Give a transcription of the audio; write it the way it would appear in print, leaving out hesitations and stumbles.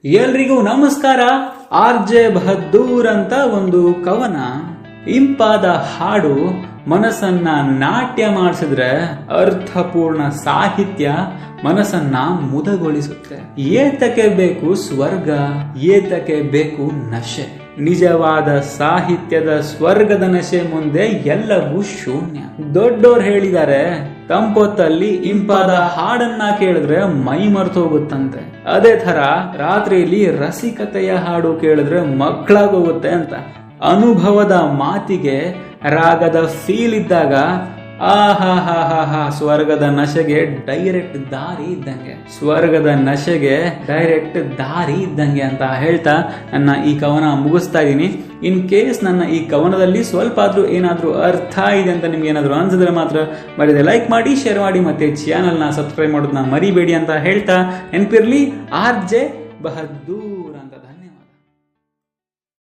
ಎಲ್ರಿಗೂ ನಮಸ್ಕಾರ. ಆರ್.ಜೆ. ಬಹದ್ದೂರ್ ಅಂತ ಒಂದು ಕವನ. ಇಂಪಾದ ಹಾಡು ಮನಸ್ಸನ್ನ ನಾಟ್ಯ ಮಾಡಿಸಿದ್ರೆ ಅರ್ಥಪೂರ್ಣ ಸಾಹಿತ್ಯ ಮನಸ್ಸನ್ನ ಮುದಗೊಳಿಸುತ್ತೆ. ಏತಕ್ಕೆ ಬೇಕು ಸ್ವರ್ಗ, ಏತಕ್ಕೆ ಬೇಕು ನಶೆ? ನಿಜವಾದ ಸಾಹಿತ್ಯದ ಸ್ವರ್ಗದ ನಶೆ ಮುಂದೆ ಎಲ್ಲವೂ ಶೂನ್ಯ. ದೊಡ್ಡೋರು ಹೇಳಿದ್ದಾರೆ, ತಂಪೊತ್ತಲ್ಲಿ ಇಂಪಾದ ಹಾಡನ್ನ ಕೇಳಿದ್ರೆ ಮೈ ಮರೆತು ಹೋಗುತ್ತಂತೆ. ಅದೇ ತರ ರಾತ್ರಿಯಲ್ಲಿ ರಸಿಕತೆಯ ಹಾಡು ಕೇಳಿದ್ರೆ ಮಕ್ಕಳಾಗೋಗುತ್ತೆ ಅಂತ. ಅನುಭವದ ಮಾತಿಗೆ ರಾಗದ ಫೀಲ್ ಇದ್ದಾಗ ಸ್ವರ್ಗದ ನಶೆಗೆ ಡೈರೆಕ್ಟ್ ದಾರಿ ಇದ್ದಂಗೆ, ಸ್ವರ್ಗದ ನಶೆಗೆ ಡೈರೆಕ್ಟ್ ದಾರಿ ಇದ್ದಂಗೆ ಅಂತ ಹೇಳ್ತಾ ನನ್ನ ಈ ಕವನ ಮುಗಿಸ್ತಾ ಇದ್ದೀನಿ. ಇನ್ ಕೇಸ್ ನನ್ನ ಈ ಕವನದಲ್ಲಿ ಸ್ವಲ್ಪ ಆದ್ರೂ ಏನಾದ್ರೂ ಅರ್ಥ ಇದೆ ಅಂತ ನಿಮ್ಗೆ ಏನಾದ್ರು ಅನ್ಸಿದ್ರೆ ಮಾತ್ರ ಮರಿದೆ ಲೈಕ್ ಮಾಡಿ, ಶೇರ್ ಮಾಡಿ, ಮತ್ತೆ ಚಾನಲ್ನ ಸಬ್ಸ್ಕ್ರೈಬ್ ಮಾಡೋದನ್ನ ಮರಿಬೇಡಿ ಅಂತ ಹೇಳ್ತಾ ನೆನಪಿರ್ಲಿ, ಆರ್.ಜೆ. ಬಹದ್ದೂರ್ ಅಂತ. ಧನ್ಯವಾದ.